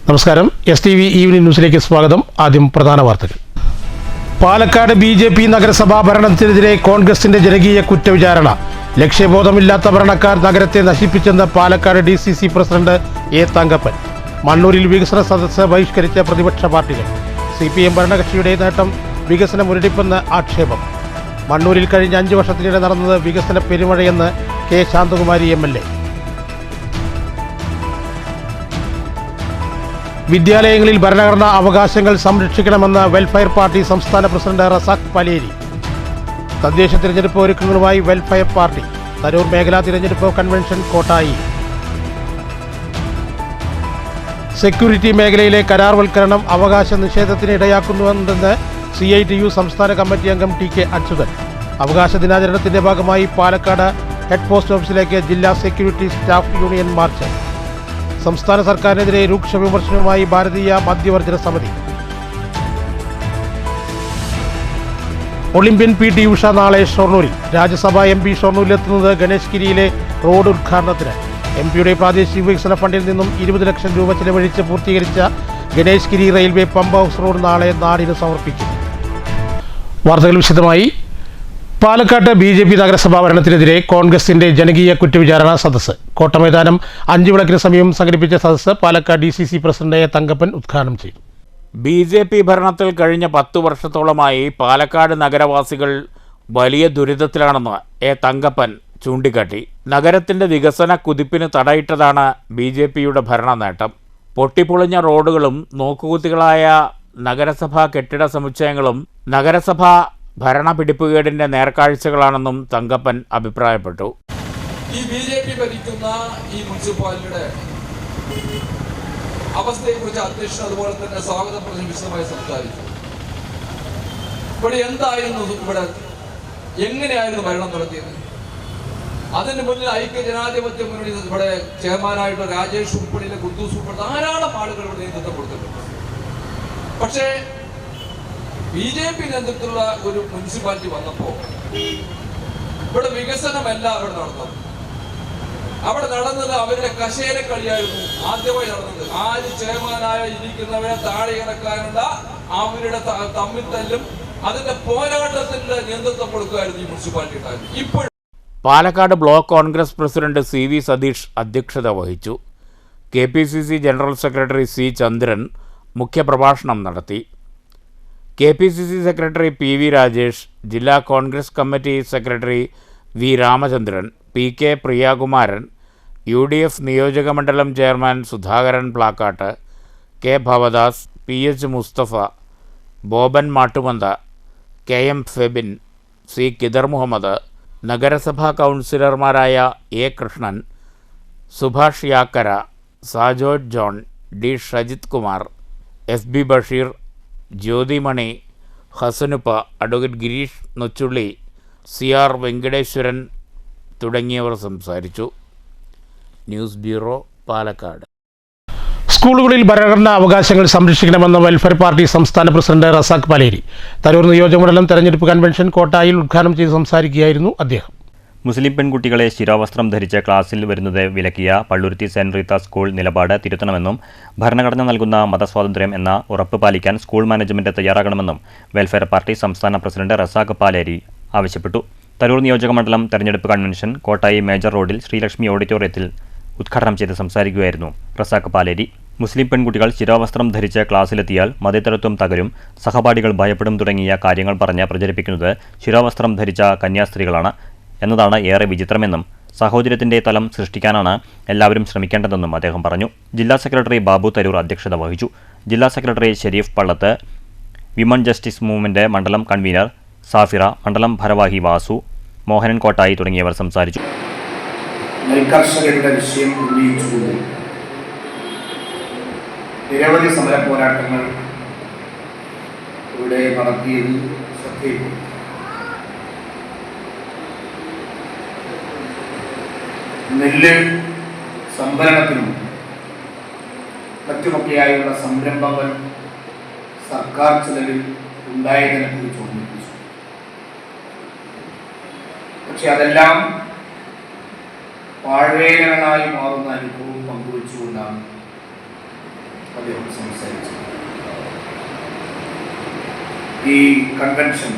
നമസ്കാരം. STV evening ന്യൂസിലേക്ക് സ്വാഗതം. ആദ്യം പ്രധാന വാർത്തകൾ. പാലക്കാട് BJP നഗരസഭാ ഭരണത്തിനെതിരെ കോൺഗ്രസിന്റെ ജനകീയ കുറ്റവിചാരണ. ലക്ഷ്യബോധമില്ലാത്ത ഭരണക്കാർ നഗരത്തെ നശിപ്പിച്ചെന്ന് Palakkad DCC president A. Thankappan. മണ്ണൂരിൽ വികസന സദസ്സ് ബഹിഷ്കരിച്ച പ്രതിപക്ഷ പാർട്ടികൾ. CPM ഭരണകക്ഷിയുടെ നേട്ടം വികസന മുരടിപ്പെന്ന് ആക്ഷേപം. മണ്ണൂരിൽ കഴിഞ്ഞ 5 വർഷത്തിനിടെ നടന്നത് വികസന പെരുമഴയെന്ന് K. ശാന്തകുമാരി MLA. വിദ്യാലയങ്ങളിൽ ഭരണഘടനാ അവകാശങ്ങൾ സംരക്ഷിക്കണമെന്ന് വെൽഫെയർ പാർട്ടി സംസ്ഥാന പ്രസിഡന്റ് റസാഖ് പാലേരി. തദ്ദേശ തിരഞ്ഞെടുപ്പ് ഒരുക്കങ്ങളുമായി വെൽഫെയർ പാർട്ടി. തരൂർ മേഖലാ തിരഞ്ഞെടുപ്പ് കൺവെൻഷൻ കോട്ടായി. സെക്യൂരിറ്റി മേഖലയിലെ കരാർവൽക്കരണം അവകാശ നിഷേധത്തിന് ഇടയാക്കുന്നുവെന്ന് CITU സംസ്ഥാന കമ്മിറ്റി അംഗം TK അച്യുതൻ. അവകാശ ദിനാചരണത്തിന്റെ ഭാഗമായി പാലക്കാട് ഹെഡ് പോസ്റ്റ് ഓഫീസിലേക്ക് ജില്ലാ സെക്യൂരിറ്റി സ്റ്റാഫ് യൂണിയൻ മാർച്ച്. സംസ്ഥാന സർക്കാരിനെതിരെ രൂക്ഷ വിമർശനവുമായി ഭാരതീയ മദ്യവർജന സമിതി. ഒളിമ്പ്യൻ PT ഉഷ നാളെ ഷൊർണൂരിൽ. രാജ്യസഭാ MP ഷൊർണൂരിലെത്തുന്നത് ഗണേഷ് ഗിരിയിലെ റോഡ് ഉദ്ഘാടനത്തിന്. MPയുടെ പ്രാദേശിക വികസന ഫണ്ടിൽ നിന്നും 20 ലക്ഷം രൂപ ചെലവഴിച്ച് പൂർത്തീകരിച്ച ഗണേഷ് ഗിരി റെയിൽവേ പമ്പ് ഹൗസ് റോഡ് നാളെ നാടിന് സമർപ്പിക്കും. വാർത്തകൾ വിശദമായി. പാലക്കാട്ട് BJP നഗരസഭാ ഭരണത്തിനെതിരെ കോൺഗ്രസിന്റെ ജനകീയ കുറ്റവിചാരണ സദസ്സ്. കോട്ടമൈതാനം 5 വിളക്കിന് സമീപം സംഘടിപ്പിച്ച സദസ്സ് Palakkad DCC president A. Thankappan ഉദ്ഘാടനം ചെയ്തു. BJP ഭരണത്തിൽ കഴിഞ്ഞ 10 വർഷത്തോളമായി പാലക്കാട് നഗരവാസികൾ വലിയ ദുരിതത്തിലാണെന്ന് A. തങ്കപ്പൻ ചൂണ്ടിക്കാട്ടി. നഗരത്തിന്റെ വികസന കുതിപ്പിന് തടയിട്ടതാണ് BJPയുടെ ഭരണ നേട്ടം. പൊട്ടിപ്പൊളിഞ്ഞ റോഡുകളും നോക്കുകുത്തികളായ നഗരസഭാ കെട്ടിട സമുച്ചയങ്ങളും നഗരസഭാ ഭരണ പിടിപ്പുകേടിന്റെ നേർക്കാഴ്ചകളാണെന്നും തങ്കപ്പൻ അഭിപ്രായപ്പെട്ടു. ഈ BJP ഭരിക്കുന്ന ഈ മുനിസിപ്പാലിറ്റിയുടെ അവസ്ഥയെക്കുറിച്ച് അധ്യക്ഷൻ അതുപോലെ തന്നെ സ്വാഗതം പറഞ്ഞ് വിശദമായി സംസാരിച്ചു. ഇവിടെ എന്തായിരുന്നു, ഇവിടെ എങ്ങനെയായിരുന്നു ഭരണം നടത്തിയത്? അതിന് മുന്നിൽ ഐക്യ ജനാധിപത്യ മുന്നണി ഇവിടെ ചെയർമാനായിട്ട് രാജേഷ് ഉൾപ്പെടെ കുദ്ദൂസ് ഉൾപ്പെടെ ധാരാളം ആളുകൾ ഇവിടെ നേതൃത്വം കൊടുത്തിട്ടുണ്ട്. പക്ഷേ BJP നേതൃത്വത്തിലുള്ള ഒരു മുനിസിപ്പാലിറ്റി വന്നപ്പോൾ ഇവിടെ വികസനമല്ല അവിടെ നടന്നത്. അവിടെ നടന്നത് അവരുടെ കശേരക്കളിയായിരുന്നു ആദ്യമായി നടന്നത്. ആര് ചെയർമാനായ ഇരിക്കുന്നവരെ താഴെ ഇറക്കാനുള്ള അവരുടെ തമ്മിൽ തല്ലും അതിന്റെ പോരാട്ടത്തിന്റെ നേതൃത്വം കൊടുക്കുകയായിരുന്നു ഈ മുനിസിപ്പാലിറ്റി ഉണ്ടായിരുന്നു. ഇപ്പോൾ Palakkad block Congress president CV Satheesh അധ്യക്ഷത വഹിച്ചു. KPCC general secretary C. Chandran മുഖ്യപ്രഭാഷണം നടത്തി. KPCC സെക്രട്ടറി PV രാജേഷ്, ജില്ലാ Congress committee secretary V. Ramachandran, PK Priyakumaran, UDF നിയോജകമണ്ഡലം chairman Sudhakaran Plakkat, K. Bhavadas, PH Musthafa, Boban Mattumantha, KM Febin, C. Kidar Muhammad, നഗരസഭാ കൗൺസിലർമാരായ A. Krishnan, Subhash Yakkara, Sajod John, D. Shajith Kumar, FB Basheer, Jyothimani, Hasanuppa, advocate Gireesh Nochulli, CR Venkateswaran തുടങ്ങിയവർ സംസാരിച്ചു. News bureau, Palakkad. സ്കൂളുകളിൽ ഭരണഘടനാ അവകാശങ്ങൾ സംരക്ഷിക്കണമെന്ന് വെൽഫെയർ പാർട്ടി സംസ്ഥാന പ്രസിഡന്റ് റസാഖ് പാലേരി. തരൂർ നിയോജകമണ്ഡലം തെരഞ്ഞെടുപ്പ് കൺവെൻഷൻ കോട്ടായിൽ ഉദ്ഘാടനം ചെയ്ത് സംസാരിക്കുകയായിരുന്നു അദ്ദേഹം. മുസ്ലിം പെൺകുട്ടികളെ ശിരോവസ്ത്രം ധരിച്ച് ക്ലാസ്സിൽ വരുന്നത് വിലക്കിയ പള്ളുരുത്തി സെന്റ് റീത്ത സ്കൂൾ നിലപാട് തിരുത്തണമെന്നും ഭരണഘടന നൽകുന്ന മതസ്വാതന്ത്ര്യം എന്ന ഉറപ്പ് പാലിക്കാൻ സ്കൂൾ മാനേജ്മെന്റ് തയ്യാറാകണമെന്നും വെൽഫെയർ പാർട്ടി സംസ്ഥാന പ്രസിഡന്റ് റസാഖ് പാലേരി ആവശ്യപ്പെട്ടു. തരൂർ നിയോജകമണ്ഡലം തെരഞ്ഞെടുപ്പ് കൺവെൻഷൻ കോട്ടായി മേജർ റോഡിൽ ശ്രീലക്ഷ്മി ഓഡിറ്റോറിയത്തിൽ ഉദ്ഘാടനം ചെയ്ത് സംസാരിക്കുകയായിരുന്നു റസാഖ് പാലേരി. മുസ്ലിം പെൺകുട്ടികൾ ശിരോവസ്ത്രം ധരിച്ച് ക്ലാസ്സിലെത്തിയാൽ മതേതരത്വം തകരും, സഹപാഠികൾ ഭയപ്പെടും തുടങ്ങിയ കാര്യങ്ങൾ പറഞ്ഞ് പ്രചരിപ്പിക്കുന്നത് ശിരോവസ്ത്രം ധരിച്ച കന്യാസ്ത്രീകളാണ് എന്നതാണ് ഏറെ വിചിത്രമെന്നും സാഹോദര്യത്തിന്റെ തലം സൃഷ്ടിക്കാനാണ് എല്ലാവരും ശ്രമിക്കേണ്ടതെന്നും അദ്ദേഹം പറഞ്ഞു. ജില്ലാ സെക്രട്ടറി ബാബു തരൂർ അധ്യക്ഷത വഹിച്ചു. ജില്ലാ secretary Shareef Pallath, women justice movement മണ്ഡലം കൺവീനർ സാഫിറ, മണ്ഡലം ഭാരവാഹി വാസു, മോഹനൻ കോട്ടായി തുടങ്ങിയവർ സംസാരിച്ചു. നെൽകർഷകരുടെ വിഷയം ഉന്നയിച്ചുകൊണ്ട് നിരവധി സമര പോരാട്ടങ്ങൾ ഇവിടെ നടത്തിയത് ശ്രദ്ധയിൽപ്പെട്ടു. നെല്ല് സംഭരണത്തിനും മറ്റുമൊക്കെയായുള്ള സംരംഭങ്ങൾ സർക്കാർ ചെലവിൽ ഉണ്ടായതിനെക്കുറിച്ച് ഓർമ്മിപ്പിച്ചു. പക്ഷെ അതെല്ലാം പാഴ്വേലകളായി മാറുന്ന അനുഭവം പങ്കുവെച്ചുകൊണ്ടാണ് അദ്ദേഹം സംസാരിച്ചു. ഈ കൺവെൻഷൻ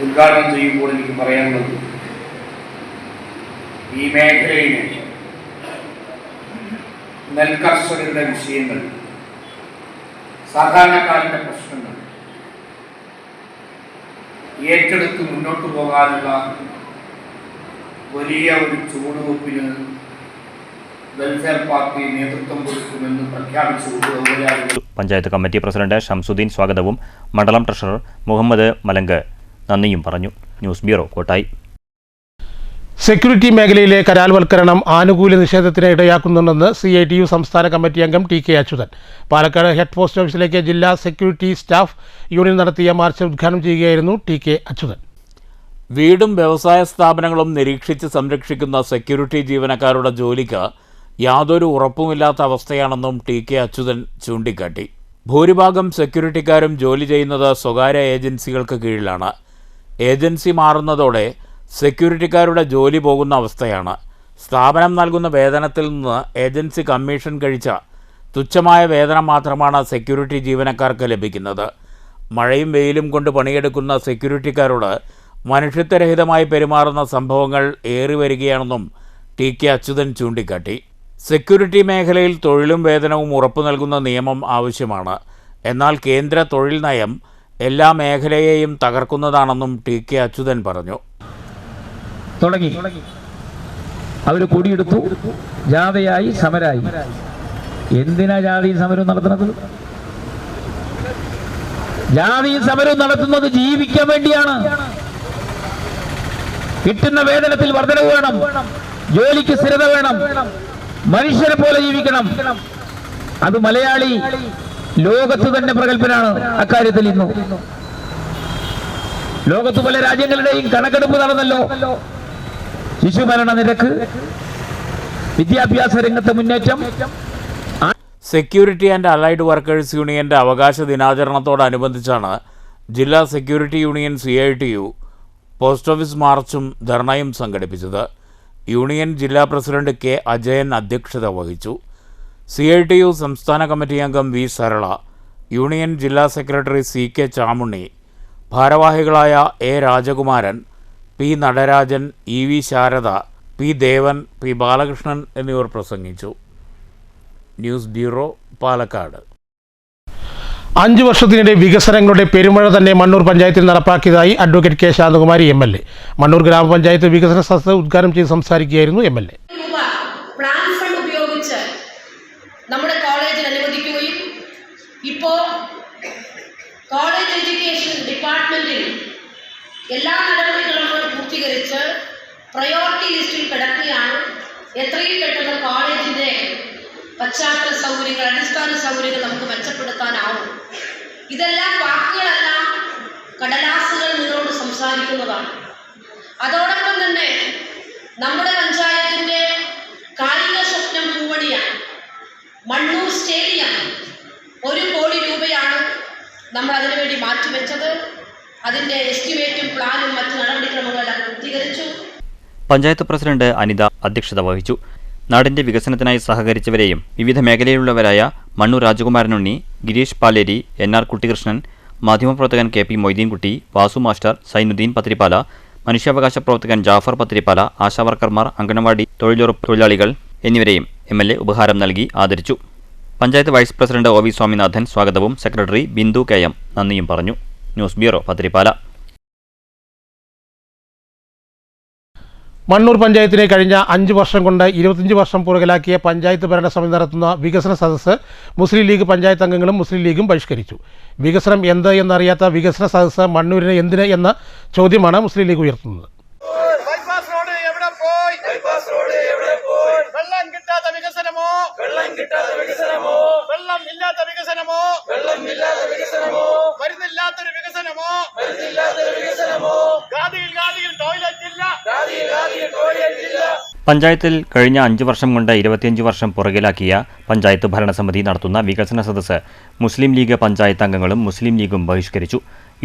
ഉദ്ഘാടനം ചെയ്യുമ്പോൾ എനിക്ക് പറയാനുള്ളത്, ഈ മേഖലയിലെ നെൽകർഷകരുടെ വിഷയങ്ങൾ, സാധാരണക്കാരൻ്റെ പ്രശ്നങ്ങൾ ഏറ്റെടുത്ത് മുന്നോട്ട് പോകാനുള്ള വലിയ ഒരു ചുവടുവെപ്പിന് വെൽഫെയർ പാർട്ടി നേതൃത്വം കൊടുക്കുമെന്ന് പ്രഖ്യാപിച്ചുകൊണ്ട് പഞ്ചായത്ത് കമ്മിറ്റി പ്രസിഡന്റ് ഷംസുദ്ദീൻ സ്വാഗതവും മണ്ഡലം ട്രഷറർ മുഹമ്മദ് മലങ്ക് നന്ദിയും പറഞ്ഞു. News bureau, Kottayi. സെക്യൂരിറ്റി മേഖലയിലെ കരാൽവൽക്കരണം ആനുകൂല്യ നിഷേധത്തിന് ഇടയാക്കുന്നുണ്ടെന്ന് CITU സംസ്ഥാന കമ്മിറ്റി അംഗം TK Achuthan Palakkad head post ഓഫീസിലേക്ക് ജില്ലാ സെക്യൂരിറ്റി സ്റ്റാഫ് യൂണിയൻ നടത്തിയ മാർച്ച് ഉദ്ഘാടനം ചെയ്യുകയായിരുന്നു TK അച്യുതൻ. വീടും വ്യവസായ സ്ഥാപനങ്ങളും നിരീക്ഷിച്ച് സംരക്ഷിക്കുന്ന സെക്യൂരിറ്റി ജീവനക്കാരുടെ ജോലിക്ക് യാതൊരു ഉറപ്പുമില്ലാത്ത അവസ്ഥയാണെന്നും TK അച്യുതൻ ചൂണ്ടിക്കാട്ടി. ഭൂരിഭാഗം സെക്യൂരിറ്റിക്കാരും ജോലി ചെയ്യുന്നത് സ്വകാര്യ ഏജൻസികൾക്ക് കീഴിലാണ്. ഏജൻസി മാറുന്നതോടെ സെക്യൂരിറ്റിക്കാരുടെ ജോലി പോകുന്ന അവസ്ഥയാണ്. സ്ഥാപനം നൽകുന്ന വേതനത്തിൽ നിന്ന് ഏജൻസി കമ്മീഷൻ കഴിച്ച തുച്ഛമായ വേതനം മാത്രമാണ് സെക്യൂരിറ്റി ജീവനക്കാർക്ക് ലഭിക്കുന്നത്. മഴയും വെയിലും കൊണ്ട് പണിയെടുക്കുന്ന സെക്യൂരിറ്റിക്കാരോട് മനുഷ്യത്വരഹിതമായി പെരുമാറുന്ന സംഭവങ്ങൾ ഏറി വരികയാണെന്നും TK അച്യുതൻ ചൂണ്ടിക്കാട്ടി. സെക്യൂരിറ്റി മേഖലയിൽ തൊഴിലും വേതനവും ഉറപ്പു നൽകുന്ന നിയമം ആവശ്യമാണ്. എന്നാൽ കേന്ദ്ര തൊഴിൽ നയം എല്ലാ മേഖലയെയും തകർക്കുന്നതാണെന്നും TK അച്യുതൻ പറഞ്ഞു. തുടങ്ങി അവർ കൊടിയെടുത്തു, ജാഥയായി, സമരായി. എന്തിനാ ജാതിയും സമരവും നടത്തുന്നത്? ജാതിയും സമരവും നടത്തുന്നത് ജീവിക്കാൻ വേണ്ടിയാണ്. കിട്ടുന്ന വേതനത്തിൽ വർധനവ് വേണം, ജോലിക്ക് സ്ഥിരത വേണം, മനുഷ്യരെ പോലെ ജീവിക്കണം. അത് മലയാളി ലോകത്ത് തന്നെ പ്രഗത്ഭനാണ് അക്കാര്യത്തിൽ. ഇന്നു ലോകത്ത് പല രാജ്യങ്ങളുടെയും കണക്കെടുപ്പ് നടന്നല്ലോ. ശിശുമരണ നിരക്ക്, വിദ്യാഭ്യാസ രംഗത്തെ മുന്നേറ്റം. സെക്യൂരിറ്റി ആൻഡ് അലൈഡ് വർക്കേഴ്സ് യൂണിയൻ്റെ അവകാശ ദിനാചരണത്തോടനുബന്ധിച്ചാണ് ജില്ലാ security union CITU post office മാർച്ചും ധർണയും സംഘടിപ്പിച്ചത്. യൂണിയൻ ജില്ലാ പ്രസിഡന്റ് K അജയൻ അധ്യക്ഷത വഹിച്ചു. CITU സംസ്ഥാന കമ്മിറ്റി അംഗം V സരള, യൂണിയൻ ജില്ലാ സെക്രട്ടറി CK ചാമുണ്ണി, ഭാരവാഹികളായ A രാജകുമാരൻ, P Natarajan, EV Sharada, P ദേവൻ, P ബാലകൃഷ്ണൻ എന്നിവർ പ്രസംഗിച്ചു. News bureau, Palakkad. 5 വർഷത്തിനിടെ വികസനങ്ങളുടെ പെരുമഴ തന്നെ മണ്ണൂർ പഞ്ചായത്തിൽ നടപ്പാക്കിയതായി advocate K Shanthakumari MLA. Mannur ഗ്രാമപഞ്ചായത്ത് വികസന സദസ്സ് ഉദ്ഘാടനം ചെയ്ത് സംസാരിക്കുകയായിരുന്നു MLA. പ്ലാൻ ഫണ്ട് ഉപയോഗിച്ച് നമ്മുടെ കോളേജിൽ അനുവദിക്കുകയും ഇപ്പോൾ കോളേജ് എഡ്യൂക്കേഷൻ ഡിപ്പാർട്ട്മെന്റിൽ എല്ലാ നടപടികളും പൂർത്തീകരിച്ച് പ്രയോറിറ്റി ലിസ്റ്റിൽ കിടക്കുകയാണ്. എത്രയും പെട്ടെന്ന് കോളേജിൻ്റെ പശ്ചാത്തല സൗകര്യങ്ങൾ, അടിസ്ഥാന സൗകര്യങ്ങൾ നമുക്ക് മെച്ചപ്പെടുത്താനാവും. ഇതെല്ലാം വാക്കുകളല്ല, കടലാസുകൾ നിങ്ങളോട് സംസാരിക്കുന്നതാണ്. അതോടൊപ്പം തന്നെ നമ്മുടെ പഞ്ചായത്തിൻ്റെ കായിക സ്വപ്നം പൂവണിയാണ്. മണ്ണൂർ സ്റ്റേഡിയം 1 കോടി രൂപയാണ് നമ്മൾ അതിനുവേണ്ടി മാറ്റിവെച്ചത്. അതിൻ്റെ എസ്റ്റിമേറ്റും പ്ലാനും മറ്റു നടപടിക്രമങ്ങളെല്ലാം പൂർത്തീകരിച്ചു. പഞ്ചായത്ത് പ്രസിഡന്റ് അനിത അധ്യക്ഷത വഹിച്ചു. നാടിന്റെ വികസനത്തിനായി സഹകരിച്ചവരെയും വിവിധ മേഖലയിലുള്ളവരായ മണ്ണൂർ രാജകുമാരനുണ്ണി, ഗിരീഷ് പാലേരി, NR കുട്ടികൃഷ്ണൻ, മാധ്യമപ്രവർത്തകൻ KP മൊയ്തീൻകുട്ടി, വാസു മാസ്റ്റർ, സൈനുദ്ദീൻ പത്രിപ്പാല, മനുഷ്യാവകാശ പ്രവർത്തകൻ ജാഫർ പത്രിപ്പാല, ആശാവർക്കർമാർ, അംഗനവാടി തൊഴിലുറപ്പ് തൊഴിലാളികൾ എന്നിവരെയും MLA ഉപഹാരം നൽകി ആദരിച്ചു. Panchayat vice president OV Swaminathan സ്വാഗതവും സെക്രട്ടറി ബിന്ദു KM നന്ദിയും പറഞ്ഞു. News bureau, Pathirippala. മണ്ണൂർ പഞ്ചായത്തിനെ കഴിഞ്ഞ 5 വർഷം കൊണ്ട് 25 വർഷം പുറകിലാക്കിയ പഞ്ചായത്ത് ഭരണസമിതി നടത്തുന്ന വികസന സദസ്സ് മുസ്ലിം ലീഗ് പഞ്ചായത്ത് അംഗങ്ങളും മുസ്ലിം ലീഗും ബഹിഷ്കരിച്ചു. വികസനം എന്ത് എന്നറിയാത്ത വികസന സദസ്സ് മണ്ണൂരിന് എന്തിന് എന്ന ചോദ്യമാണ് മുസ്ലിം ലീഗ് ഉയർത്തുന്നത്. വെള്ളം കിട്ടാത്ത വികസനമോ, വെള്ളം ഇല്ലാത്ത വികസനമോ, മരുന്നില്ലാത്തൊരു വികസനമോ, ഗാദിയിൽ ടോയ്ലറ്റ് ഇല്ല. പഞ്ചായത്തിൽ കഴിഞ്ഞ 5 വർഷം കൊണ്ട് 25 വർഷം പുറകിലാക്കിയ പഞ്ചായത്ത് ഭരണസമിതി നടത്തുന്ന വികസന സദസ്സ് മുസ്ലിം ലീഗ് പഞ്ചായത്ത് അംഗങ്ങളും മുസ്ലിം ലീഗും ബഹിഷ്കരിച്ചു.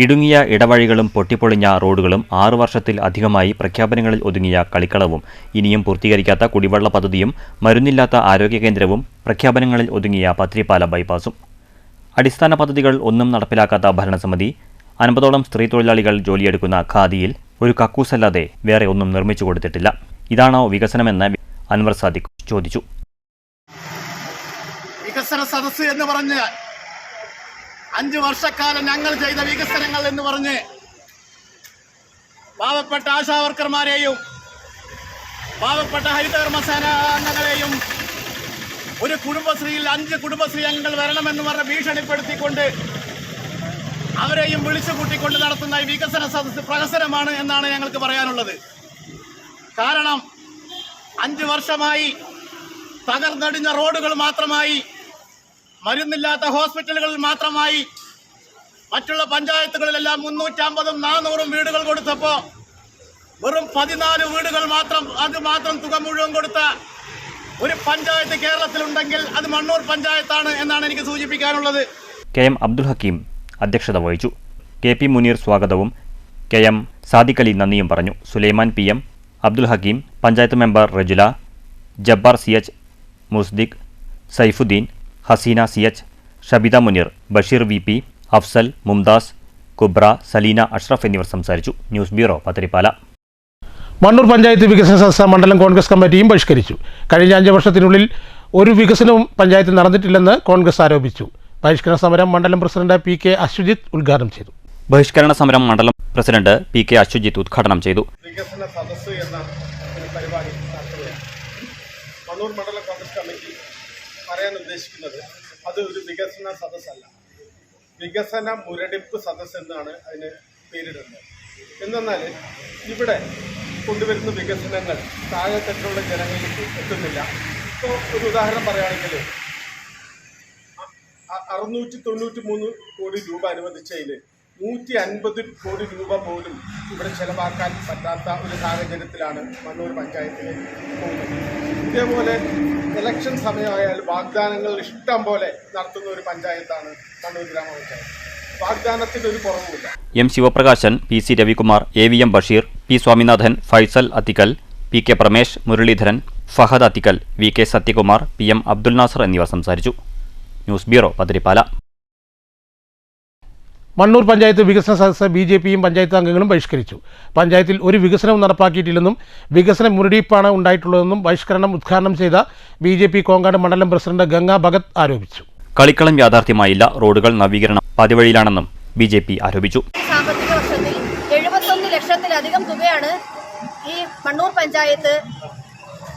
ഇടുങ്ങിയ ഇടവഴികളും പൊട്ടിപ്പൊളിഞ്ഞ റോഡുകളും 6 വർഷത്തിൽ അധികമായി പ്രഖ്യാപനങ്ങളിൽ ഒതുങ്ങിയ കളിക്കളവും ഇനിയും പൂർത്തീകരിക്കാത്ത കുടിവെള്ള പദ്ധതിയും മരുന്നില്ലാത്ത ആരോഗ്യ കേന്ദ്രവും പ്രഖ്യാപനങ്ങളിൽ ഒതുങ്ങിയ പത്രിപ്പാല ബൈപ്പാസും. അടിസ്ഥാന പദ്ധതികൾ ഒന്നും നടപ്പിലാക്കാത്ത ഭരണസമിതി 50ഓളം സ്ത്രീ തൊഴിലാളികൾ ജോലിയെടുക്കുന്ന ഖാദിയിൽ ഒരു കക്കൂസല്ലാതെ വേറെ ഒന്നും നിർമ്മിച്ചു കൊടുത്തിട്ടില്ല. ഇതാണോ വികസനമെന്ന് അൻവർ സാദിഖ് ചോദിച്ചു. വികസന സദസ്സ് എന്ന് പറഞ്ഞ് 5 വർഷക്കാലം ഞങ്ങൾ ചെയ്ത വികസനങ്ങൾ എന്ന് പറഞ്ഞ് പാവപ്പെട്ട ആശാവർക്കർമാരെയും പാവപ്പെട്ട ഹരിതകർമ്മസേന അംഗങ്ങളെയും ഒരു കുടുംബശ്രീയിൽ 5 കുടുംബശ്രീ അംഗങ്ങൾ വരണമെന്ന് പറഞ്ഞ് ഭീഷണിപ്പെടുത്തിക്കൊണ്ട് അവരെയും വിളിച്ചു കൂട്ടിക്കൊണ്ട് നടത്തുന്ന ഈ വികസന സദസ്സ് പ്രഹസനമാണ് എന്നാണ് ഞങ്ങൾക്ക് പറയാനുള്ളത്. കാരണം 5 വർഷമായി തകർന്നടിഞ്ഞ റോഡുകൾ മാത്രമായി, മരുന്നില്ലാത്ത ഹോസ്പിറ്റലുകളിൽ മാത്രമായി, മറ്റുള്ള പഞ്ചായത്തുകളിലെല്ലാം 350ഉം 400ഉം വീടുകൾ കൊടുത്തപ്പോൾ വെറും 14 വീടുകൾ മാത്രം തുക മുഴുവൻ കൊടുത്ത ഒരു പഞ്ചായത്ത് കേരളത്തിലുണ്ടെങ്കിൽ അത് മണ്ണൂർ പഞ്ചായത്താണ് എന്നാണ് എനിക്ക് സൂചിപ്പിക്കാനുള്ളത്. KM അബ്ദുൽ ഹക്കീം അധ്യക്ഷത വഹിച്ചു. KP മുനീർ സ്വാഗതവും KM സാദിഖ് അലി നന്ദിയും പറഞ്ഞു. Sulaiman PM, Abdul Hakkim, panchayat member Rajula, Jabbar CH, Musdiq, Saifuddin, Haseena CH, Shabitha Muneer, Basheer VP, Afsal, Mumtaz, Kubra, Saleena, Ashraf എന്നിവർ സംസാരിച്ചു. News bureau, Pathirippala. മണ്ണൂർ പഞ്ചായത്ത് വികസന സദസ്സ് മണ്ഡലം കോൺഗ്രസ് കമ്മിറ്റിയും ബഹിഷ്കരിച്ചു. കഴിഞ്ഞ 5 വർഷത്തിനുള്ളിൽ ഒരു വികസനവും പഞ്ചായത്തിൽ നടന്നിട്ടില്ലെന്ന് കോൺഗ്രസ് ആരോപിച്ചു. ബഹിഷ്കരണ സമരം മണ്ഡലം പ്രസിഡന്റ് PK അശ്വജിത്ത് ഉദ്ഘാടനം ചെയ്തു. ബഹിഷ്കരണ സമരം മണ്ഡലം പ്രസിഡന്റ് PK അശ്വജിത്ത് ഉദ്ഘാടനം ചെയ്തു. വികസന സദസ്സ് എന്ന ഒരു പരിപാടി നടത്തുകയാണ്. മണ്ണൂർ മണ്ഡലം കോൺഗ്രസ് കമ്മിറ്റി പറയാൻ ഉദ്ദേശിക്കുന്നത് അത് ഒരു വികസന സദസ്സല്ല, വികസന മുരടിപ്പ് സദസ്സ് എന്നാണ് അതിന് പേരിടുന്നത്. എന്നാൽ ഇവിടെ കൊണ്ടുവരുന്ന വികസനങ്ങൾ താഴെത്തട്ടിലുള്ള ജനങ്ങളിലേക്ക് എത്തുന്നില്ല. ഇപ്പോൾ ഒരു ഉദാഹരണം പറയുകയാണെങ്കിൽ 693 കോടി രൂപ അനുവദിച്ചതിൽ 150 കോടി രൂപ പോലും ഇവിടെ ചെലവാക്കാൻ പറ്റാത്ത ഒരു സാഹചര്യത്തിലാണ് മണ്ണൂർ പഞ്ചായത്തിൽ പോകുന്നത്. ഇതേപോലെ ഇലക്ഷൻ സമയമായാൽ വാഗ്ദാനങ്ങൾ ഇഷ്ടം പോലെ നടത്തുന്ന ഒരു പഞ്ചായത്താണ് മണ്ണൂർ ഗ്രാമപഞ്ചായത്ത്. വാഗ്ദാനത്തിന് ഒരു കുറവുമില്ല. M Sivaprakashan, PC Ravikumar, AVM Basheer, P Swaminathan, Faisal Athikkal, PK Pramesh, Muraleedharan, Fahad Athikkal, VK Sathyakumar, PM Abdul Nasar എന്നിവർ സംസാരിച്ചു. News bureau, Pathirippala. മണ്ണൂർ പഞ്ചായത്ത് വികസന സദസ്സ് BJPയും പഞ്ചായത്ത് അംഗങ്ങളും ബഹിഷ്കരിച്ചു. പഞ്ചായത്തിൽ ഒരു വികസനവും നടപ്പാക്കിയിട്ടില്ലെന്നും വികസന മുരടിപ്പാണ് ഉണ്ടായിട്ടുള്ളതെന്നും ബഹിഷ്കരണം ഉദ്ഘാടനം ചെയ്ത BJP കോങ്ങാട് മണ്ഡലം പ്രസിഡന്റ് ഗംഗാ ഭഗത് ആരോപിച്ചു. കളിക്കളം യാഥാർത്ഥ്യമായില്ല, റോഡുകൾ നവീകരണം പാതിവഴിയിലാണെന്നും BJP ആരോപിച്ചു. സാമ്പത്തിക വർഷത്തിൽ 71 ലക്ഷത്തിലധികം തുകയാണ് ഈ മണ്ണൂർ പഞ്ചായത്ത്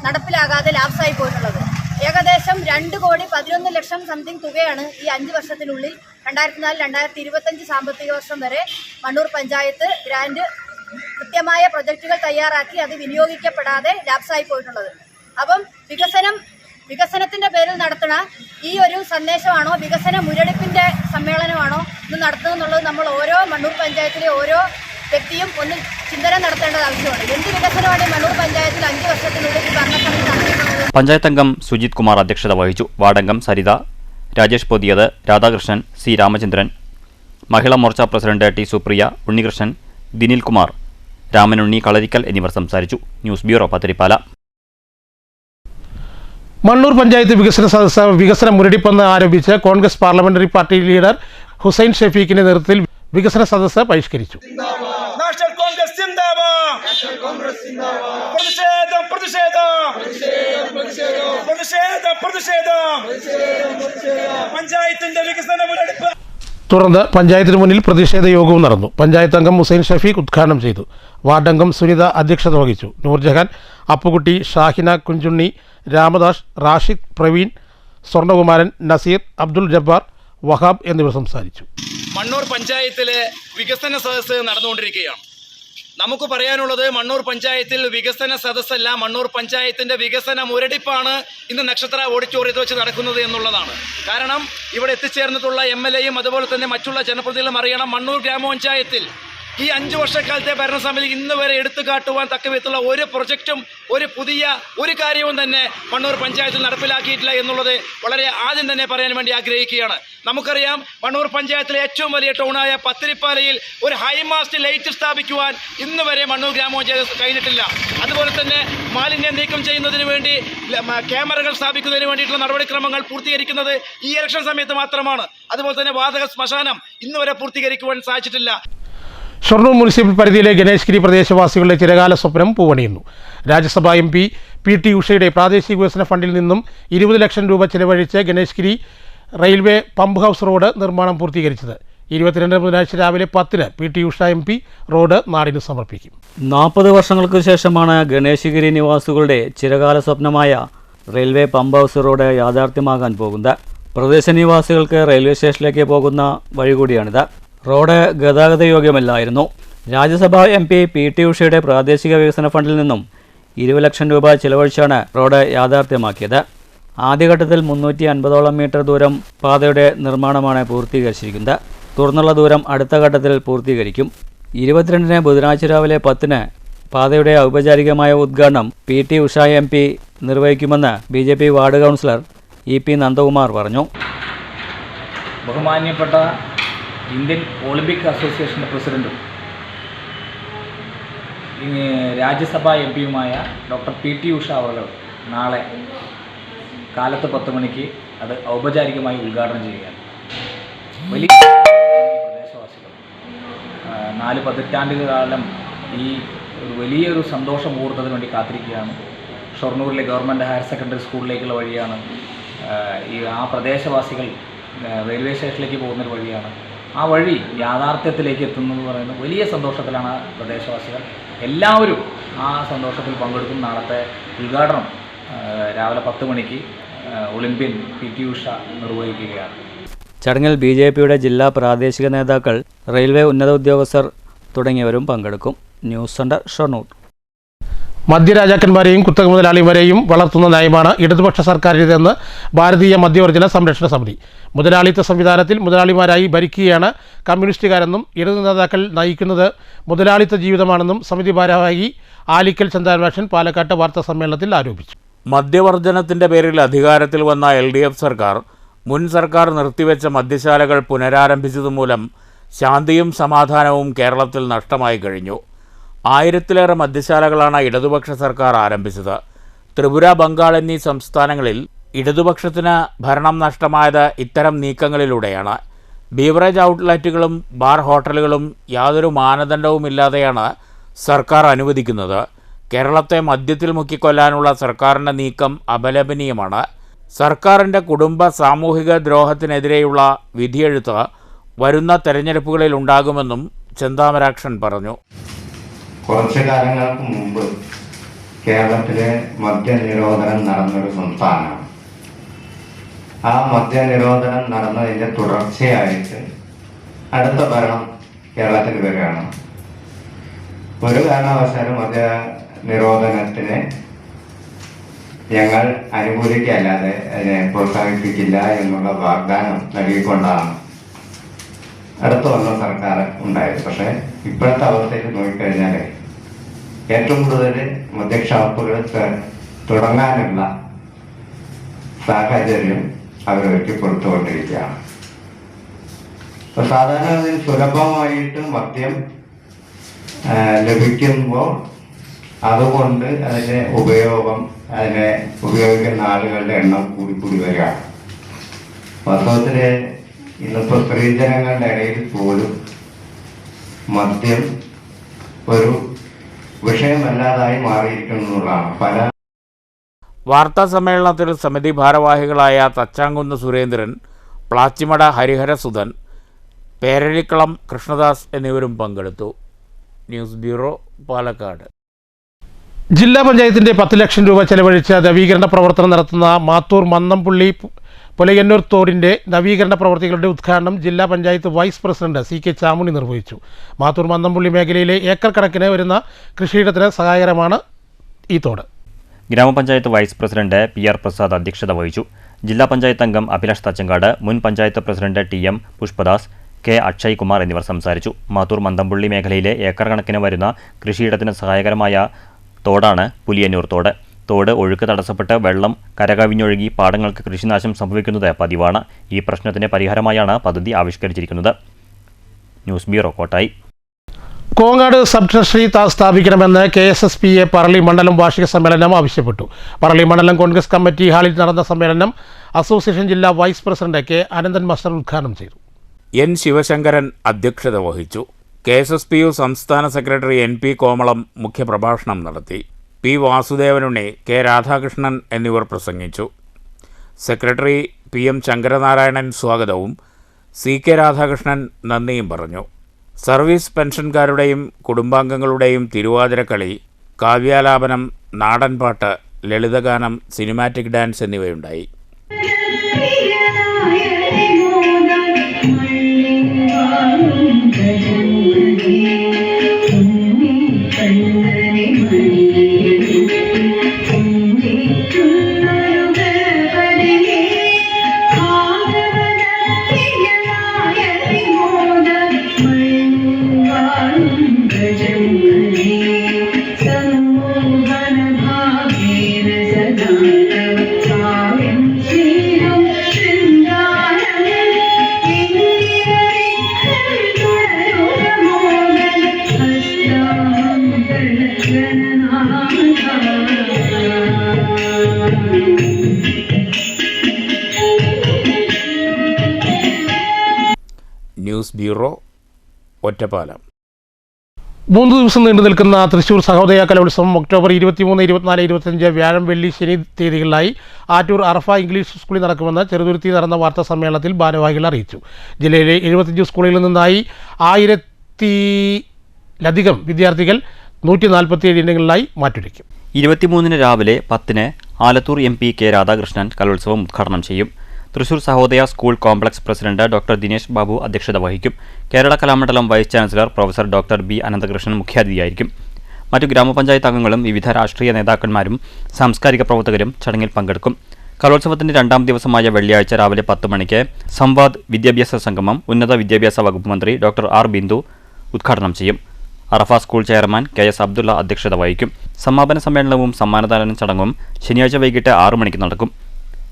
നടപ്പിലാകാതെ ലാപ്സായി പോയിട്ടുള്ളത്. ഏകദേശം 2,11,00,000 സംതിങ് തുകയാണ് ഈ 5 വർഷത്തിനുള്ളിൽ 2004-2025 സാമ്പത്തിക വർഷം വരെ മണ്ണൂർ പഞ്ചായത്ത് ഗ്രാന്റ് കൃത്യമായ പ്രൊജക്റ്റുകൾ തയ്യാറാക്കി അത് വിനിയോഗിക്കപ്പെടാതെ ലാപ്സായി പോയിട്ടുള്ളത്. അപ്പം വികസനത്തിന്റെ പേരിൽ നടത്തുന്ന ഈ ഒരു സന്ദേശമാണോ, വികസന മുരടിപ്പിന്റെ സമ്മേളനമാണോ ഇത് നടത്തുന്നുള്ളത് നമ്മൾ ഓരോ മണ്ണൂർ പഞ്ചായത്തിലെ ഓരോ വ്യക്തിയും ഒന്ന് ചിന്തന നടത്തേണ്ടത് ആവശ്യമാണ്. എന്ത് വികസനമാണ് മണ്ണൂർ പഞ്ചായത്തിൽ 5 വർഷത്തിനുള്ളിൽ ഭരണസമിതി നടത്തിയിട്ടുള്ളത്? പഞ്ചായത്ത് അംഗം സുജിത് കുമാർ അധ്യക്ഷത വഹിച്ചു. വാർഡംഗം Saritha, Rajesh Pothiyath, Radhakrishnan, C Ramachandran, Mahila Morcha president T Supriya, Unnikrishnan, Dinil Kumar, Ramanunni Kalarikkal എന്നിവർ സംസാരിച്ചു. News bureau, Pathirippala. മണ്ണൂർ പഞ്ചായത്ത് വികസന സദസ്സ് വികസന മുരടിപ്പെന്ന് ആരോപിച്ച് Congress parliamentary party leader Hussain ഷെഫീഖിന്റെ നേതൃത്വത്തിൽ വികസന സദസ്സ് ബഹിഷ്കരിച്ചു. നാഷണൽ കോൺഗ്രസ് സിന്ദാബാദ്, പ്രതിഷേധം പഞ്ചായത്തിന്റെ വികസന മുരടിപ്പ്. തുടർന്ന് പഞ്ചായത്തിന് മുന്നിൽ പ്രതിഷേധ യോഗവും നടന്നു. പഞ്ചായത്ത് അംഗം ഹുസൈൻ ഷഫീഖ് ഉദ്ഘാടനം ചെയ്തു. വാർഡംഗം സുനിത അധ്യക്ഷത വഹിച്ചു. നൂർജഹാൻ, അപ്പുകുട്ടി, ഷാഹിന, കുഞ്ചുണ്ണി, രാമദാസ്, റാഷിദ്, പ്രവീൺ, സ്വർണ്ണകുമാരൻ, നസീർ, അബ്ദുൽ ജബ്ബാർ, വഹാബ് എന്നിവർ സംസാരിച്ചു. മണ്ണൂർ പഞ്ചായത്തിലെ വികസന സദസ്സ് നടന്നുകൊണ്ടിരിക്കുകയാണ്. നമുക്ക് പറയാനുള്ളത് മണ്ണൂർ പഞ്ചായത്തിൽ വികസന സദസ്സല്ല, മണ്ണൂർ പഞ്ചായത്തിന്റെ വികസന മുരടിപ്പാണ് ഇന്ന് നക്ഷത്ര ഓഡിറ്റോറിയത്തിൽ വെച്ച് നടക്കുന്നത് എന്നുള്ളതാണ്. കാരണം ഇവിടെ എത്തിച്ചേർന്നിട്ടുള്ള MLAയും അതുപോലെ തന്നെ മറ്റുള്ള ജനപ്രതിനിധികളും അറിയണം, മണ്ണൂർ ഗ്രാമപഞ്ചായത്തിൽ ഈ 5 വർഷക്കാലത്തെ ഭരണസമിതി ഇന്ന് വരെ എടുത്തു കാട്ടുവാൻ തക്ക വിധത്തിലുള്ള ഒരു പ്രൊജക്റ്റും ഒരു കാര്യവും തന്നെ മണ്ണൂർ പഞ്ചായത്തിൽ നടപ്പിലാക്കിയിട്ടില്ല എന്നുള്ളത് വളരെ ആദ്യം തന്നെ പറയാൻ വേണ്ടി ആഗ്രഹിക്കുകയാണ്. നമുക്കറിയാം, മണ്ണൂർ പഞ്ചായത്തിലെ ഏറ്റവും വലിയ ടൗണായ പത്തിരിപ്പാലയിൽ ഒരു ഹൈമാസ്റ്റ് ലൈറ്റ് സ്ഥാപിക്കുവാൻ ഇന്ന് വരെ മണ്ണൂർ ഗ്രാമപഞ്ചായത്ത് കഴിഞ്ഞിട്ടില്ല. അതുപോലെ തന്നെ മാലിന്യം നീക്കം ചെയ്യുന്നതിന് വേണ്ടി ക്യാമറകൾ സ്ഥാപിക്കുന്നതിന് വേണ്ടിയിട്ടുള്ള നടപടിക്രമങ്ങൾ പൂർത്തീകരിക്കുന്നത് ഈ ഇലക്ഷൻ സമയത്ത് മാത്രമാണ്. അതുപോലെ തന്നെ വാതക ശ്മശാനം ഇന്ന് വരെ പൂർത്തീകരിക്കുവാൻ സാധിച്ചിട്ടില്ല. ഷൊർണൂർ മുനിസിപ്പൽ പരിധിയിലെ ഗണേഷ്ഗിരി പ്രദേശവാസികളുടെ ചിരകാല സ്വപ്നം പൂവണിയുന്നു. രാജ്യസഭാ MP PT ഉഷയുടെ പ്രാദേശിക വികസന ഫണ്ടിൽ നിന്നും 20 ലക്ഷം രൂപ ചെലവഴിച്ച് ഗണേഷ്ഗിരി റെയിൽവേ പമ്പ് ഹൗസ് റോഡ് നിർമ്മാണം പൂർത്തീകരിച്ചത്. 22 ബുധനാഴ്ച രാവിലെ 10-ന് PT ഉഷ MP റോഡ് നാടിന് സമർപ്പിക്കും. 40 വർഷങ്ങൾക്ക് ശേഷമാണ് ഗണേശഗിരി നിവാസികളുടെ ചിരകാല സ്വപ്നമായ റെയിൽവേ പമ്പ് ഹൗസ് റോഡ് യാഥാർത്ഥ്യമാകാൻ പോകുന്നത്. പ്രദേശ നിവാസികൾക്ക് റെയിൽവേ സ്റ്റേഷനിലേക്ക് പോകുന്ന വഴി കൂടിയാണിത്. റോഡ് ഗതാഗത യോഗ്യമല്ലായിരുന്നു. രാജ്യസഭാ MP PT ഉഷയുടെ പ്രാദേശിക വികസന ഫണ്ടിൽ നിന്നും 20 ലക്ഷം രൂപ ചിലവഴിച്ചാണ് റോഡ് യാഥാർത്ഥ്യമാക്കിയത്. ആദ്യഘട്ടത്തിൽ 350ഓളം മീറ്റർ ദൂരം പാതയുടെ നിർമ്മാണമാണ് പൂർത്തീകരിച്ചിരിക്കുന്നത്. തുടർന്നുള്ള ദൂരം അടുത്ത ഘട്ടത്തിൽ പൂർത്തീകരിക്കും. 22-ന് ബുധനാഴ്ച രാവിലെ 10-ന് പാതയുടെ ഔപചാരികമായ ഉദ്ഘാടനം PT Usha MP നിർവഹിക്കുമെന്ന് BJP ward councillor EP Nandakumar പറഞ്ഞു. ബഹുമാന്യപ്പെട്ട ഇന്ത്യൻ ഒളിമ്പിക് അസോസിയേഷൻ്റെ പ്രസിഡന്റും രാജ്യസഭാ MP-യുമായ ഡോക്ടർ PT ഉഷ അവർ നാളെ കാലത്ത് 10 മണിക്ക് അത് ഔപചാരികമായി ഉദ്ഘാടനം ചെയ്യുകയാണ്. വലിയ പ്രദേശവാസികൾ 4 പതിറ്റാണ്ടുകാലം ഈ ഒരു വലിയൊരു സന്തോഷ മുഹൂർത്തത്തിന് വേണ്ടി കാത്തിരിക്കുകയാണ്. ഷൊർണൂരിലെ ഗവൺമെൻറ് ഹയർ സെക്കൻഡറി സ്കൂളിലേക്കുള്ള വഴിയാണ്. ആ പ്രദേശവാസികൾ റെയിൽവേ സ്റ്റേഷനിലേക്ക് പോകുന്നൊരു വഴിയാണ്. ആ വഴി യാഥാർത്ഥ്യത്തിലേക്ക് എത്തുന്നതെന്ന് പറയുന്നത് വലിയ സന്തോഷത്തിലാണ് പ്രദേശവാസികൾ. എല്ലാവരും ആ സന്തോഷത്തിൽ പങ്കെടുക്കും. നാളത്തെ ഉദ്ഘാടനം രാവിലെ 10 മണിക്ക് ഒളിമ്പ്യൻ PT ഉഷ നിർവഹിക്കുകയാണ്. ചടങ്ങിൽ BJPയുടെ ജില്ലാ പ്രാദേശിക നേതാക്കൾ, റെയിൽവേ ഉന്നത ഉദ്യോഗസ്ഥർ തുടങ്ങിയവരും പങ്കെടുക്കും. News centre, Shoranur. മദ്യരാജാക്കന്മാരെയും കുത്തക മുതലാളിമാരെയും വളർത്തുന്ന നയമാണ് ഇടതുപക്ഷ സർക്കാരിൻ്റെതെന്ന് ഭാരതീയ മദ്യവർജന സംരക്ഷണ സമിതി. മുതലാളിത്ത സംവിധാനത്തിൽ മുതലാളിമാരായി ഭരിക്കുകയാണ് കമ്മ്യൂണിസ്റ്റുകാരെന്നും ഇടതു നേതാക്കൾ നയിക്കുന്നത് മുതലാളിത്ത ജീവിതമാണെന്നും സമിതി ഭാരവാഹി ആലിക്കൽ ചന്ദ്രബാഷൻ പാലക്കാട്ട് വാർത്താ സമ്മേളനത്തിൽ ആരോപിച്ചു. മദ്യവർജനത്തിൻ്റെ പേരിൽ അധികാരത്തിൽ വന്ന LDF സർക്കാർ മുൻ സർക്കാർ നിർത്തിവെച്ച മദ്യശാലകൾ പുനരാരംഭിച്ചതുമൂലം ശാന്തിയും സമാധാനവും കേരളത്തിൽ നഷ്ടമായി കഴിഞ്ഞു. 1000-ലേറെ മദ്യശാലകളാണ് ഇടതുപക്ഷ സർക്കാർ ആരംഭിച്ചത്. ത്രിപുര, ബംഗാൾ എന്നീ സംസ്ഥാനങ്ങളിൽ ഇടതുപക്ഷത്തിന് ഭരണം നഷ്ടമായത് ഇത്തരം നീക്കങ്ങളിലൂടെയാണ്. ബീവറേജ് ഔട്ട്ലെറ്റുകളും ബാർ ഹോട്ടലുകളും യാതൊരു മാനദണ്ഡവുമില്ലാതെയാണ് സർക്കാർ അനുവദിക്കുന്നത്. കേരളത്തെ മദ്യത്തിൽ മുക്കിക്കൊല്ലാനുള്ള സർക്കാരിൻ്റെ നീക്കം അപലപനീയമാണ്. സർക്കാരിൻ്റെ കുടുംബ സാമൂഹിക ദ്രോഹത്തിനെതിരെയുള്ള വിധിയെഴുത്ത് വരുന്ന തെരഞ്ഞെടുപ്പുകളിൽ ഉണ്ടാകുമെന്നും ചെന്താമരാക്ഷൻ പറഞ്ഞു. കുറച്ചു കാലങ്ങൾക്ക് മുമ്പ് കേരളത്തിലെ മദ്യനിരോധനം നടന്നൊരു സംസ്ഥാനമാണ്. ആ മദ്യനിരോധനം നടന്നതിൻ്റെ തുടർച്ചയായിട്ട് അടുത്ത ഭരണം കേരളത്തിൽ വരികയാണ്. ഒരു കാരണവശാലും മദ്യ നിരോധനത്തിനെ ഞങ്ങൾ അനുകൂലിക്കല്ലാതെ അതിനെ പ്രോത്സാഹിപ്പിക്കില്ല എന്നുള്ള വാഗ്ദാനം നൽകിക്കൊണ്ടാണ് അടുത്ത വന്ന സർക്കാർ ഉണ്ടായത്. പക്ഷേ ഇപ്പോഴത്തെ അവസ്ഥയിൽ നോക്കിക്കഴിഞ്ഞാൽ ഏറ്റവും കൂടുതൽ മദ്യഷാപ്പുകൾ തുടങ്ങാനുള്ള സാഹചര്യം അവരൊരുക്കി കൊടുത്തുകൊണ്ടിരിക്കുകയാണ്. അപ്പോൾ സാധാരണ സുലഭമായിട്ട് മദ്യം ലഭിക്കുമ്പോൾ അതുകൊണ്ട് അതിനെ ഉപയോഗിക്കുന്ന ആളുകളുടെ എണ്ണം കൂടി വരികയാണ്. വാസ്തവത്തിൽ ഇന്നിപ്പോൾ സ്ത്രീജനങ്ങളുടെ ഇടയിൽ പോലും മദ്യം ഒരു വിഷയമല്ലാതായി മാറിയിരിക്കുന്നതാണ്. പല വാർത്താ സമ്മേളനത്തിൽ സമിതി ഭാരവാഹികളായ തച്ചാങ്കുന്ന് സുരേന്ദ്രൻ, പ്ലാച്ചിമട ഹരിഹരസുധൻ, പേരഴിക്കളം കൃഷ്ണദാസ് എന്നിവരും പങ്കെടുത്തു. News bureau, Palakkad. ജില്ലാ പഞ്ചായത്തിൻ്റെ 10 ലക്ഷം രൂപ ചെലവഴിച്ച് നവീകരണ പ്രവർത്തനം നടത്തുന്ന മാത്തൂർ മന്നംപുള്ളി പുലയന്നൂർ തോടിൻ്റെ നവീകരണ പ്രവർത്തികളുടെ ഉദ്ഘാടനം ജില്ലാ panchayat vice president CK Chamunni നിർവഹിച്ചു. മാത്തൂർ മന്നംപുള്ളി മേഖലയിലെ ഏക്കർ കണക്കിന് വരുന്ന കൃഷിയിടത്തിന് സഹായകരമാണ് ഈ തോട്. ഗ്രാമപഞ്ചായത്ത് വൈസ് പ്രസിഡന്റ് PR പ്രസാദ് അധ്യക്ഷത വഹിച്ചു. ജില്ലാ പഞ്ചായത്ത് അംഗം അഭിലാഷ് തച്ചങ്കാട്, മുൻ panchayat president TM Pushpadas, K Akshay Kumar എന്നിവർ സംസാരിച്ചു. മാത്തൂർ മന്തമ്പുള്ളി മേഖലയിലെ ഏക്കർ കണക്കിന് വരുന്ന കൃഷിയിടത്തിന് സഹായകരമായ തോടാണ് പുലിയന്നൂർ തോട്. തോട് ഒഴുക്ക് തടസ്സപ്പെട്ട് വെള്ളം കരകവിഞ്ഞൊഴുകി പാടങ്ങൾക്ക് കൃഷിനാശം സംഭവിക്കുന്നത് പതിവാണ്. ഈ പ്രശ്നത്തിന് പരിഹാരമായാണ് പദ്ധതി ആവിഷ്കരിച്ചിരിക്കുന്നത്. News bureau, Kottayi. Kongad sub treasury സ്ഥാപിക്കണമെന്ന് KSSPA പറളി മണ്ഡലം വാർഷിക സമ്മേളനം ആവശ്യപ്പെട്ടു. പറളി മണ്ഡലം കോൺഗ്രസ് കമ്മിറ്റി ഹാളിൽ നടന്ന സമ്മേളനം അസോസിയേഷൻ ജില്ലാ vice president K Ananthan master ഉദ്ഘാടനം ചെയ്തു. N. ശിവശങ്കരൻ അധ്യക്ഷത വഹിച്ചു. KSSPU സംസ്ഥാന സെക്രട്ടറി NP കോമളം മുഖ്യപ്രഭാഷണം നടത്തി. P. വാസുദേവനുണ്ണി, K. രാധാകൃഷ്ണൻ എന്നിവർ പ്രസംഗിച്ചു. സെക്രട്ടറി PM ശങ്കരനാരായണൻ സ്വാഗതവും CK രാധാകൃഷ്ണൻ നന്ദിയും പറഞ്ഞു. സർവീസ് പെൻഷൻകാരുടെയും കുടുംബാംഗങ്ങളുടെയും തിരുവാതിരക്കളി, കാവ്യാലാപനം, നാടൻപാട്ട്, ലളിതഗാനം, സിനിമാറ്റിക് ഡാൻസ് എന്നിവയുണ്ടായി. News bureau, Ottapalam. 3 ദിവസം നീണ്ടു നിൽക്കുന്ന തൃശൂർ സഹോദയ കലോത്സവം ഒക്ടോബർ 23, 24, 25 വ്യാഴം, വെള്ളി, ശനി തീയതികളിലായി ആറ്റൂർ അറഫ ഇംഗ്ലീഷ് സ്കൂളിൽ നടക്കുമെന്ന് ചെറുതുരുത്തി നടന്ന വാർത്താ സമ്മേളനത്തിൽ ഭാരവാഹികൾ അറിയിച്ചു. ജില്ലയിലെ 75 സ്കൂളുകളിൽ നിന്നായി 1000-ലധികം വിദ്യാർത്ഥികൾ 147 ഇനങ്ങളിലായി മാറ്റുരയ്ക്കും. 23 രാവിലെ 10 ആലത്തൂർ MP K. രാധാകൃഷ്ണൻ കലോത്സവം ഉദ്ഘാടനം ചെയ്യും. Thrissur Sahodaya school complex president doctor Dinesh Babu അധ്യക്ഷത വഹിക്കും. Kerala Kalamandalam vice chancellor professor doctor B. Ananthakrishnan മുഖ്യാതിഥിയായിരിക്കും. മറ്റു ഗ്രാമപഞ്ചായത്ത് അംഗങ്ങളും വിവിധ രാഷ്ട്രീയ നേതാക്കന്മാരും സാംസ്കാരിക പ്രവർത്തകരും ചടങ്ങിൽ പങ്കെടുക്കും. കലോത്സവത്തിന്റെ 2ാം ദിവസമായ വെള്ളിയാഴ്ച രാവിലെ 10 മണിക്ക് സംവാദ് വിദ്യാഭ്യാസ സംഗമം ഉന്നത വിദ്യാഭ്യാസ വകുപ്പ് മന്ത്രി ഡോക്ടർ R. ബിന്ദു ഉദ്ഘാടനം ചെയ്യും. അറഫ സ്കൂൾ ചെയർമാൻ KS അബ്ദുള്ള അധ്യക്ഷത വഹിക്കും. സമാപന സമ്മേളനവും സമ്മാനദാന ചടങ്ങും ശനിയാഴ്ച വൈകിട്ട് 6 മണിക്ക് നടക്കും.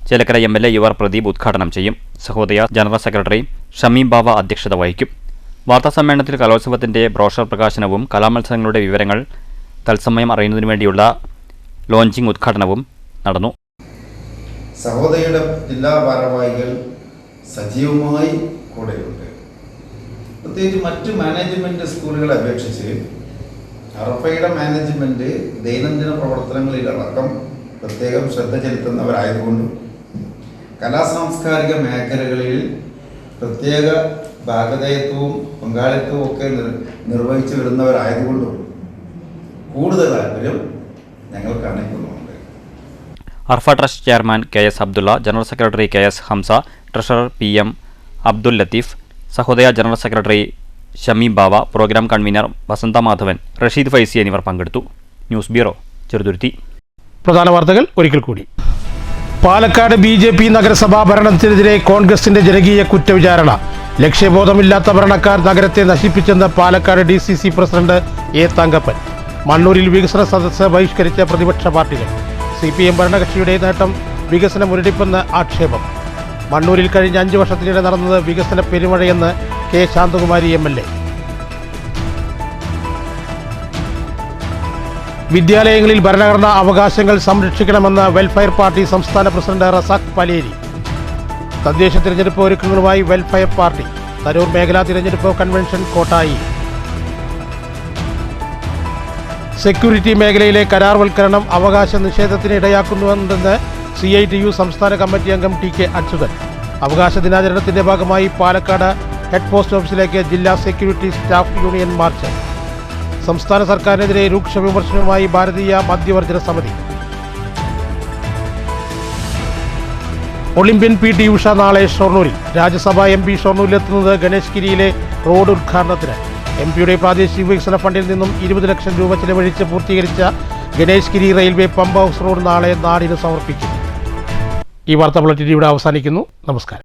ചേലക്കര MLA UR പ്രദീപ് ഉദ്ഘാടനം ചെയ്യും. സഹോദയ ജനറൽ സെക്രട്ടറി ഷമീം ബാവ അധ്യക്ഷത വഹിക്കും. വാർത്താ സമ്മേളനത്തിൽ കലോത്സവത്തിന്റെ ബ്രോഷർ പ്രകാശനവും കലാമത്സരങ്ങളുടെ വിവരങ്ങൾ തത്സമയം അറിയുന്നതിനു വേണ്ടിയുള്ള ലോഞ്ചിംഗ് ഉദ്ഘാടനവും നടന്നു. സഹോദയയുടെ ജില്ലാ ഭാരവാഹികൾ സജീവമായി കൂടെയുണ്ട്. പ്രത്യേകിച്ച് മറ്റ് മാനേജ്മെന്റ് സ്കൂളുകളെ അപേക്ഷിച്ച് അറഫയുടെ മാനേജ്മെന്റ് ദൈനംദിന പ്രവർത്തനങ്ങളിലടക്കം പ്രത്യേകം ശ്രദ്ധ ചെലുത്തുന്നവരായതുകൊണ്ടും കലാസാംസ്കാരിക മേഖലകളിൽ പ്രത്യേക ഭാഗധേയത്വവും പങ്കാളിത്തവും ഒക്കെ നിർവഹിച്ചു വരുന്നവരായതുകൊണ്ടും കൂടുതൽ താല്പര്യം ഞങ്ങൾ കാണിക്കുന്നുണ്ട്. Arfa trust chairman KS Abdulla, general secretary KS Hamza, treasurer PM Abdul Latheef, Sahodaya general secretary Shameem Bava, programme convener Vasantha Madhavan, Rasheed Faizi എന്നിവർ പങ്കെടുത്തു. News bureau, Cheruthuruthy. പ്രധാന വാർത്തകൾ ഒരിക്കൽ കൂടി. പാലക്കാട് BJP നഗരസഭാ ഭരണത്തിനെതിരെ കോൺഗ്രസിന്റെ ജനകീയ കുറ്റവിചാരണ. ലക്ഷ്യബോധമില്ലാത്ത ഭരണക്കാർ നഗരത്തെ നശിപ്പിച്ചെന്ന് Palakkad DCC president A. Thankappan. മണ്ണൂരിൽ വികസന സദസ്സ് ബഹിഷ്കരിച്ച പ്രതിപക്ഷ പാർട്ടികൾ. CPM ഭരണകക്ഷിയുടെ നേട്ടം വികസന മുരടിപ്പെന്ന് ആക്ഷേപം. മണ്ണൂരിൽ കഴിഞ്ഞ 5 വർഷത്തിനിടെ നടന്നത് വികസന പെരുമഴയെന്ന് K. ശാന്തകുമാരി MLA. വിദ്യാലയങ്ങളിൽ ഭരണഘടനാ അവകാശങ്ങൾ സംരക്ഷിക്കണമെന്ന് വെൽഫെയർ പാർട്ടി സംസ്ഥാന പ്രസിഡന്റ് റസാഖ് പലേരി. തദ്ദേശ തിരഞ്ഞെടുപ്പ് ഒരുക്കങ്ങളുമായി വെൽഫെയർ പാർട്ടി. തരൂർ മേഖലാ തിരഞ്ഞെടുപ്പ് കൺവെൻഷൻ കോട്ടായി. സെക്യൂരിറ്റി മേഖലയിലെ കരാർവൽക്കരണം അവകാശ നിഷേധത്തിന് ഇടയാക്കുന്നുവെന്ന് CITU സംസ്ഥാന കമ്മിറ്റി അംഗം TK അച്യുതൻ. അവകാശ ദിനാചരണത്തിന്റെ ഭാഗമായി പാലക്കാട് ഹെഡ് പോസ്റ്റ് ഓഫീസിലേക്ക് ജില്ലാ സെക്യൂരിറ്റി സ്റ്റാഫ് യൂണിയൻ മാർച്ച്. സംസ്ഥാന സർക്കാരിനെതിരെ രൂക്ഷ വിമർശനവുമായി ഭാരതീയ മദ്യവർജന സമിതി. ഒളിമ്പ്യൻ PT ഉഷ നാളെ ഷൊർണൂരിൽ. രാജ്യസഭാ MP ഷൊർണൂരിലെത്തുന്നത് ഗണേശ് ഗിരിയിലെ റോഡ് ഉദ്ഘാടനത്തിന്. MPയുടെ പ്രാദേശിക വികസന ഫണ്ടിൽ നിന്നും 20 ലക്ഷം രൂപ ചെലവഴിച്ച് പൂർത്തീകരിച്ച ഗണേശ് ഗിരി റെയിൽവേ പമ്പ് ഹൗസ് റോഡ് നാളെ നാടിന് സമർപ്പിക്കും. ഈ വാർത്താ ബുള്ളറ്റിൻ ഇവിടെ അവസാനിക്കുന്നു. നമസ്കാരം.